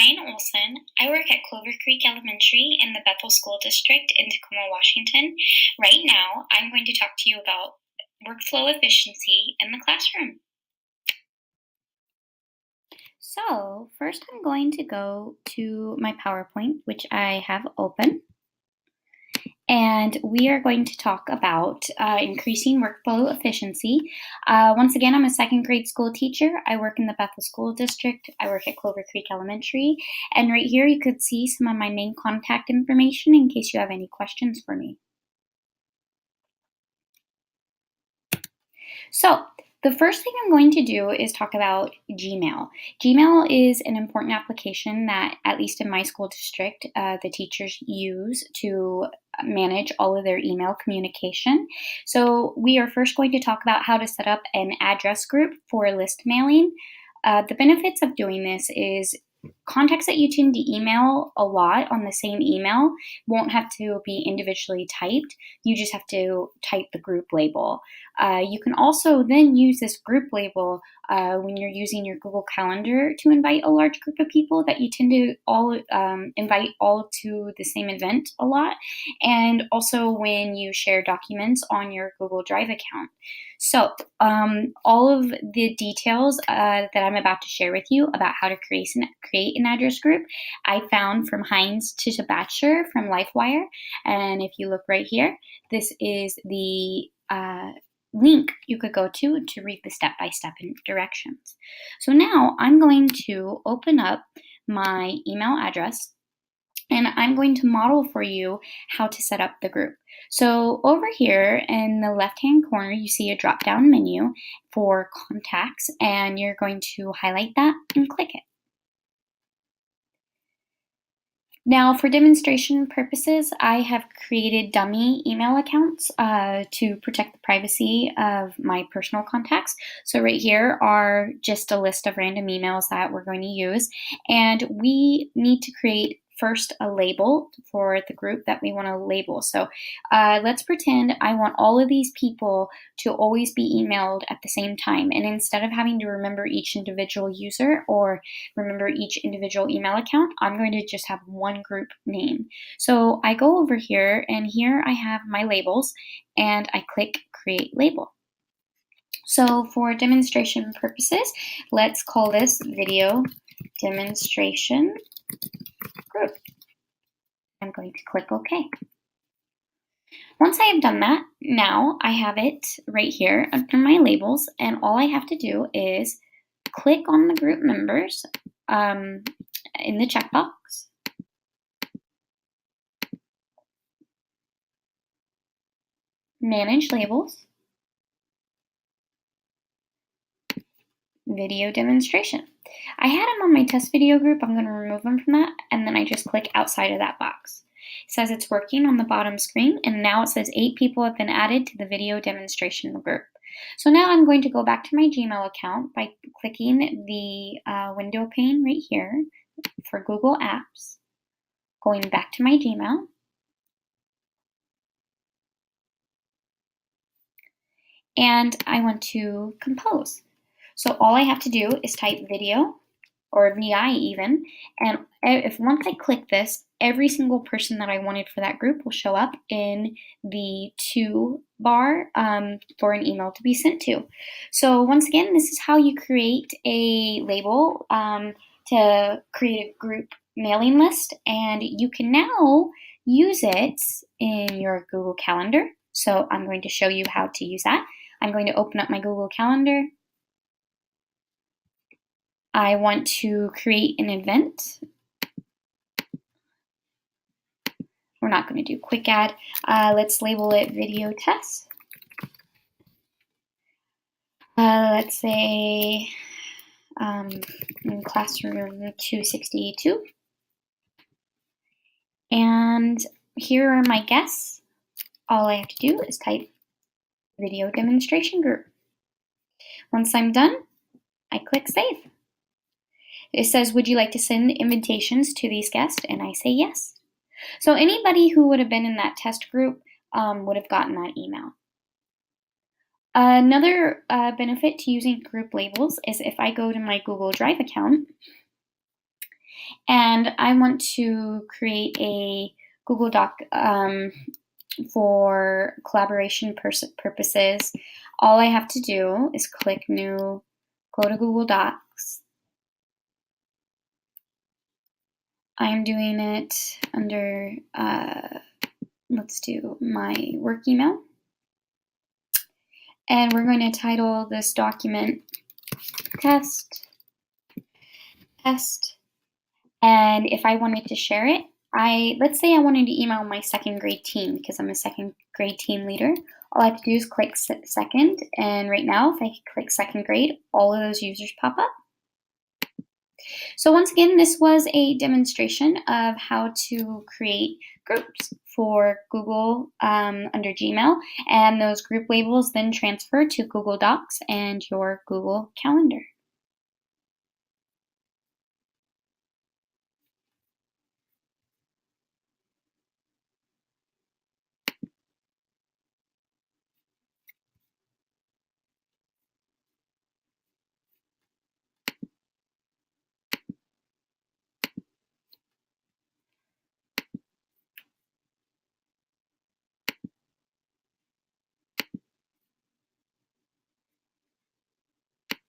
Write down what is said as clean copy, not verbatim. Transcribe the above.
Ryan Olson. I work at Clover Creek Elementary in the Bethel School District in Tacoma, Washington. Right now, I'm going to talk to you about workflow efficiency in the classroom. So first I'm going to go to my PowerPoint, which I have open. And we are going to talk about increasing workflow efficiency. Once again, I'm a second grade school teacher. I work in the Bethel School District. I work at Clover Creek Elementary. And right here you could see some of my main contact information in case you have any questions for me. So the first thing I'm going to do is talk about Gmail. Gmail is an important application that, at least in my school district, the teachers use to manage all of their email communication. So we are first going to talk about how to set up an address group for list mailing. The benefits of doing this is contacts that you tend to email a lot on the same email won't have to be individually typed. You just have to type the group label. You can also then use this group label when you're using your Google Calendar to invite a large group of people that you tend to all invite all to the same event a lot, and also when you share documents on your Google Drive account. So all of the details that I'm about to share with you about how to create an address group, I found from Heinz Tittebacher from LifeWire. And if you look right here, this is the link you could go to read the step-by-step directions. So now I'm going to open up my email address and I'm going to model for you how to set up the group. So over here in the left-hand corner, you see a drop-down menu for contacts, and you're going to highlight that and click it. Now, for demonstration purposes, I have created dummy email accounts to protect the privacy of my personal contacts. So right here are just a list of random emails that we're going to use, and we need to create first a label for the group that we want to label. So let's pretend I want all of these people to always be emailed at the same time. And instead of having to remember each individual user or remember each individual email account, I'm going to just have one group name. So I go over here, and here I have my labels, and I click Create Label. So for demonstration purposes, let's call this Video Demonstration Group. I'm going to click OK. Once I have done that, now I have it right here under my labels, and all I have to do is click on the group members in the checkbox, Manage Labels, Video Demonstration. I had them on my test video group. I'm going to remove them from that, and then I just click outside of that box. It says it's working on the bottom screen, and now it says 8 people have been added to the video demonstration group. So now I'm going to go back to my Gmail account by clicking the window pane right here for Google Apps, going back to my Gmail, and I want to compose. So all I have to do is type video, or VI even, and if once I click this, every single person that I wanted for that group will show up in the to bar for an email to be sent to. So once again, this is how you create a label to create a group mailing list, and you can now use it in your Google Calendar. So I'm going to show you how to use that. I'm going to open up my Google Calendar. I want to create an event. We're not going to do quick add. Let's label it video test. Let's say in classroom 262. And here are my guests. All I have to do is type video demonstration group. Once I'm done, I click save. It says, would you like to send invitations to these guests? And I say yes. So anybody who would have been in that test group would have gotten that email. Another benefit to using group labels is if I go to my Google Drive account and I want to create a Google Doc for collaboration purposes. All I have to do is click New, go to Google Docs. I'm doing it under, let's do my work email. And we're going to title this document test. And if I wanted to share it, let's say I wanted to email my second grade team because I'm a second grade team leader. All I have to do is click second, and right now if I click second grade, all of those users pop up. So once again, this was a demonstration of how to create groups for Google under Gmail, and those group labels then transfer to Google Docs and your Google Calendar.